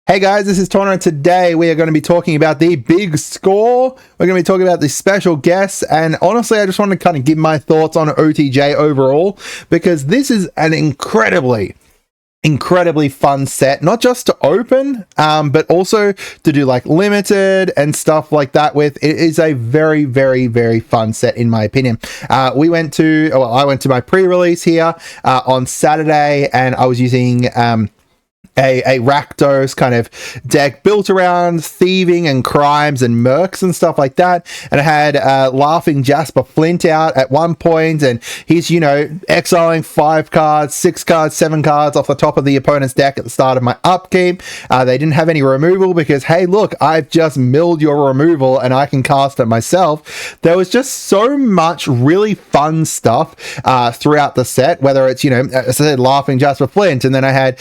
Hey guys, this is Tauna, and today we are going to be talking about the big score. We're going to be talking about the special guests, and honestly, I just want to kind of give my thoughts on OTJ overall, because this is an incredibly fun set, not just to open, but also to do like limited and stuff like that with. It is a very fun set in my opinion. I went to my pre-release here on Saturday, and I was using a Rakdos kind of deck built around thieving and crimes and mercs and stuff like that. And I had Laughing Jasper Flint out at one point, and he's, exiling 5 cards, 6 cards, 7 cards off the top of the opponent's deck at the start of my upkeep. They didn't have any removal because, hey, look, I've just milled your removal and I can cast it myself. There was just so much really fun stuff throughout the set, whether it's, as I said, Laughing Jasper Flint, and then I had,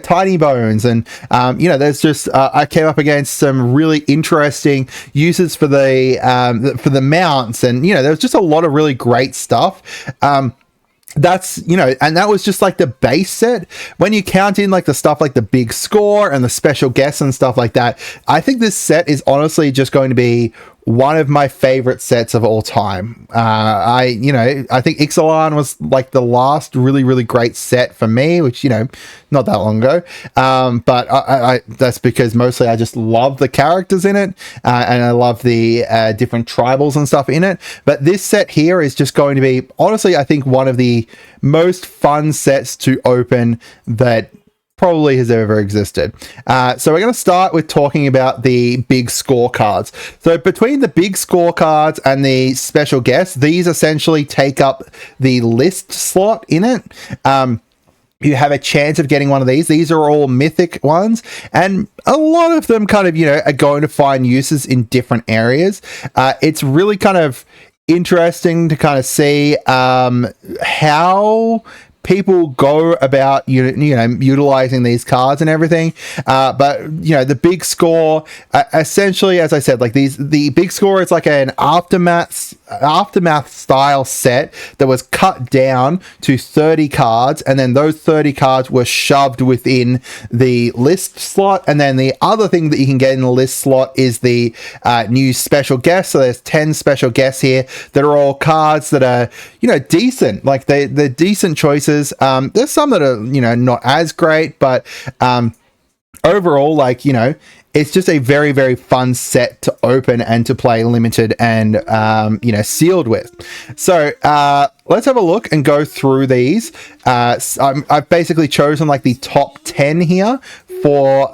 Tiny Bones, and there's just I came up against some really interesting uses for the mounts, and there was just a lot of really great stuff. That's and that was just like the base set. When you count in like the stuff like the big score and the special guests and stuff like that, I think this set is honestly just going to be one of my favorite sets of all time. I think Ixalan was like the last really great set for me, which not that long ago, but I that's because mostly I just love the characters in it, and I love the different tribals and stuff in it. But this set here is just going to be, honestly, I think one of the most fun sets to open that probably has ever existed. So we're going to start with talking about the big scorecards. So between the big scorecards and the special guests, these essentially take up the list slot in it. You have a chance of getting one of these. These are all mythic ones, and a lot of them kind of, are going to find uses in different areas. It's really kind of interesting to kind of see how people go about utilizing these cards and everything, but the big score, essentially, as I said, like the big score is like an aftermath style set that was cut down to 30 cards, and then those 30 cards were shoved within the list slot. And then the other thing that you can get in the list slot is the new special guests. So there's 10 special guests here that are all cards that are decent, like they're decent choices. There's some that are not as great, but overall, like it's just a very fun set to open and to play limited and sealed with. So let's have a look and go through these. I've basically chosen like the top 10 here for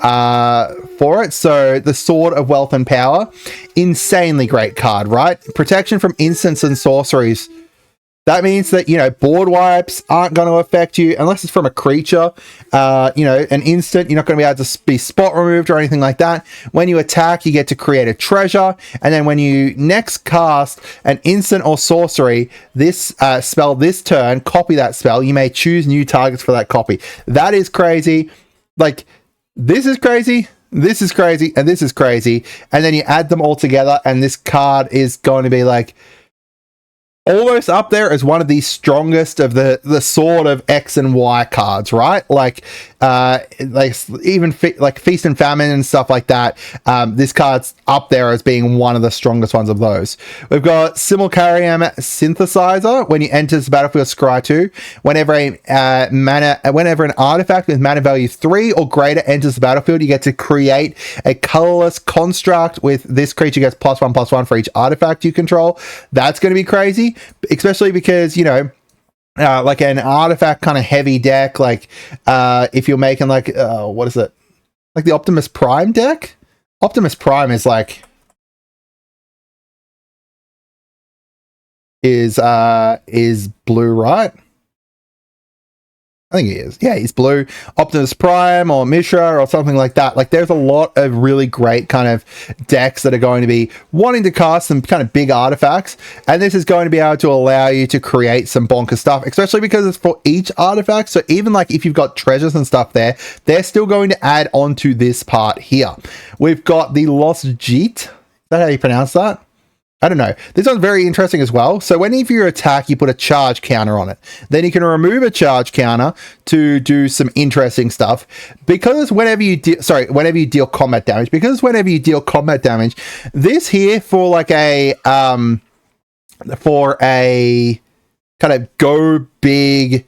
it. So the Sword of Wealth and Power, insanely great card, right? Protection from instants and sorceries. That means that, board wipes aren't going to affect you unless it's from a creature. An instant, you're not going to be able to be spot removed or anything like that. When you attack, you get to create a treasure. And then when you next cast an instant or sorcery, this spell this turn, copy that spell. You may choose new targets for that copy. That is crazy. Like, this is crazy. This is crazy. And this is crazy. And then you add them all together, and this card is going to be like almost up there as one of the strongest of the sort of X and Y cards, right? Like even like Feast and Famine and stuff like that. This card's up there as being one of the strongest ones of those. We've got Simulcarium Synthesizer. When you enter the battlefield, scry 2. Whenever an artifact with mana value 3 or greater enters the battlefield, you get to create a colorless construct. With this creature gets +1/+1 for each artifact you control. That's going to be crazy, especially because like an artifact kind of heavy deck, like if you're making like what is it, like the Optimus Prime deck. Optimus Prime is like is blue, right? I think he is. Yeah, he's blue. Optimus Prime or Mishra or something like that. Like, there's a lot of really great kind of decks that are going to be wanting to cast some kind of big artifacts. And this is going to be able to allow you to create some bonkers stuff, especially because it's for each artifact. So even like if you've got treasures and stuff there, they're still going to add on to this part here. We've got the Lost Jeet. Is that how you pronounce that? I don't know. This one's very interesting as well. So whenever you attack, you put a charge counter on it. Then you can remove a charge counter to do some interesting stuff. Because whenever you deal combat damage, this here for like a kind of go big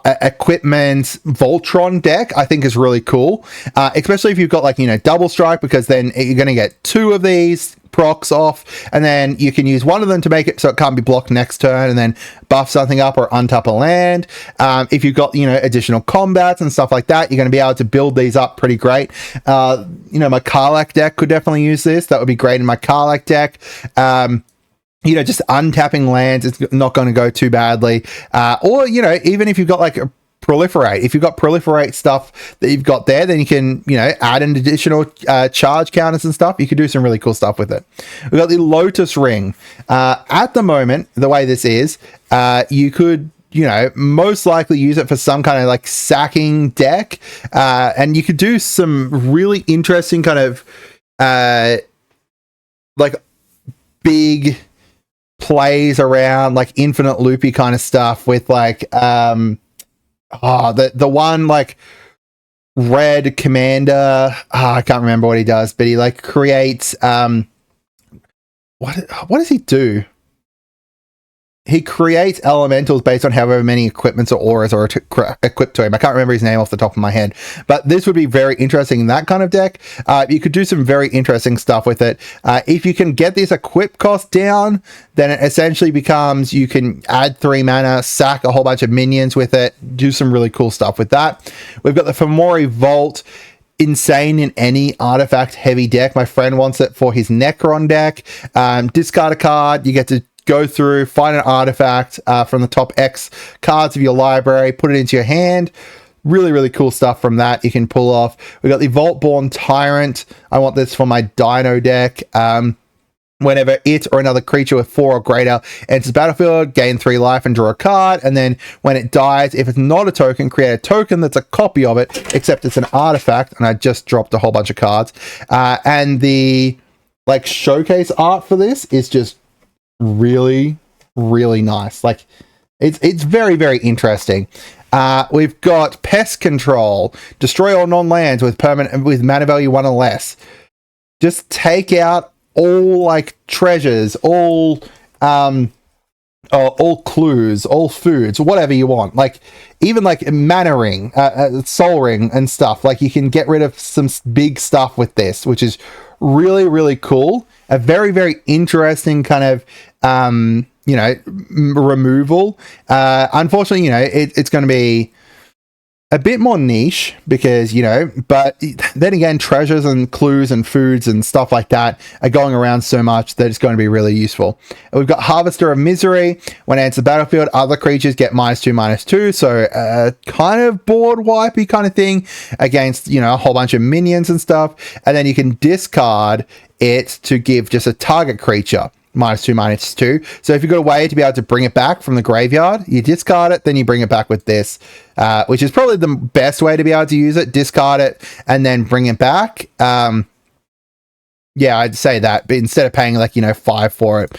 equipment Voltron deck, I think is really cool, especially if you've got like, you know, double strike, because then you're going to get 2 of these procs off, and then you can use one of them to make it so it can't be blocked next turn, and then buff something up or untap a land. If you've got, you know, additional combats and stuff like that, you're going to be able to build these up pretty great. You know, my Karlach deck could definitely use this. That would be great in my Karlach deck. You know, just untapping lands, it's not going to go too badly. Or, you know, even if you've got like a proliferate, if you've got proliferate stuff that you've got there, then you can, you know, add an additional charge counters and stuff. You could do some really cool stuff with it. We've got the Lotus Ring. At the moment, the way this is, you could, you know, most likely use it for some kind of like sacking deck. And you could do some really interesting kind of like big plays around like infinite loopy kind of stuff with like the one like red commander, I can't remember what he does, but he like creates what does he do? He creates elementals based on however many equipments or auras are equipped to him. I can't remember his name off the top of my head, but this would be very interesting in that kind of deck. You could do some very interesting stuff with it. If you can get this equip cost down, then it essentially becomes, you can add 3 mana, sack a whole bunch of minions with it, do some really cool stuff with that. We've got the Fomori Vault. Insane in any artifact heavy deck. My friend wants it for his Necron deck. Discard a card, you get to go through, find an artifact from the top X cards of your library, put it into your hand. Really, really cool stuff from that you can pull off. We got the Vaultborn Tyrant. I want this for my Dino deck. Whenever it or another creature with 4 or greater enters the battlefield, gain 3 life and draw a card. And then when it dies, if it's not a token, create a token that's a copy of it, except it's an artifact. And I just dropped a whole bunch of cards. And the like showcase art for this is just really, really nice. Like it's very, very interesting. We've got Pest Control. Destroy all non-lands with mana value 1 or less. Just take out all like treasures, all clues, all foods, whatever you want. Like even like mana ring, soul ring and stuff. Like you can get rid of some big stuff with this, which is really, really cool. A very, very interesting kind of you know, removal. Unfortunately, you know, it's going to be a bit more niche because, you know, but then again, treasures and clues and foods and stuff like that are going around so much that it's going to be really useful. We've got Harvester of Misery. When it enters the battlefield, other creatures get -2/-2. So kind of board wipey kind of thing against, you know, a whole bunch of minions and stuff. And then you can discard it to give just a target creature -2/-2. So if you've got a way to be able to bring it back from the graveyard, you discard it, then you bring it back with this, which is probably the best way to be able to use it. Discard it and then bring it back. Yeah, I'd say that, but instead of paying like, you know, 5 for it.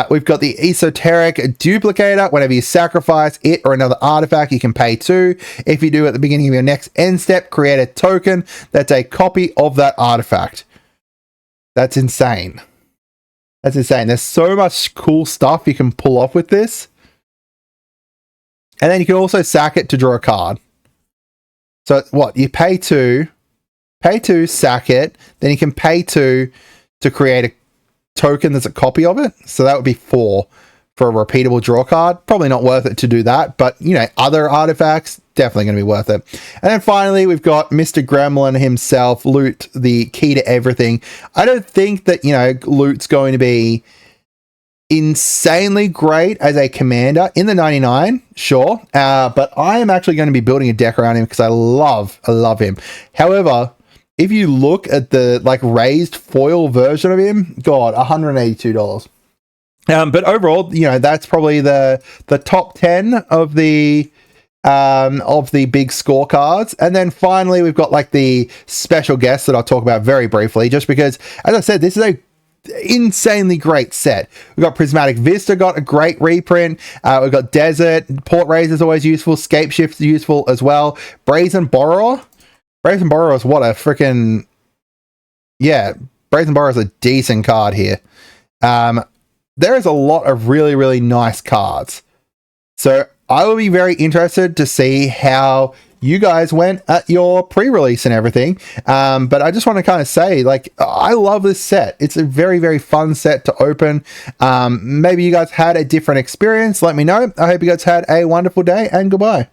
We've got the Esoteric Duplicator. Whenever you sacrifice it or another artifact, you can pay 2. If you do at the beginning of your next end step, create a token that's a copy of that artifact. That's insane. That's insane. There's so much cool stuff you can pull off with this. And then you can also sack it to draw a card. So what? You pay 2, sack it, then you can pay 2 to create a token that's a copy of it. So that would be 4 for a repeatable draw card. Probably not worth it to do that, but, you know, other artifacts, definitely going to be worth it. And then finally, we've got Mr. Gremlin himself, Loot, the key to everything. I don't think that, you know, Loot's going to be insanely great as a commander in the 99, sure, but I am actually going to be building a deck around him because I love him. However, if you look at the like raised foil version of him, God, $182. But overall, you know, that's probably the top 10 of the big scorecards. And then finally, we've got like the special guests that I'll talk about very briefly, just because, as I said, this is a insanely great set. We've got Prismatic Vista, got a great reprint. We've got Desert, Port Razor is always useful, Scape Shift is useful as well. Brazen Borrower is what a freaking, yeah, Brazen Borrower is a decent card here. There is a lot of really, really nice cards. So I will be very interested to see how you guys went at your pre-release and everything. But I just want to kind of say, like, I love this set. It's a very, very fun set to open. Maybe you guys had a different experience. Let me know. I hope you guys had a wonderful day, and goodbye.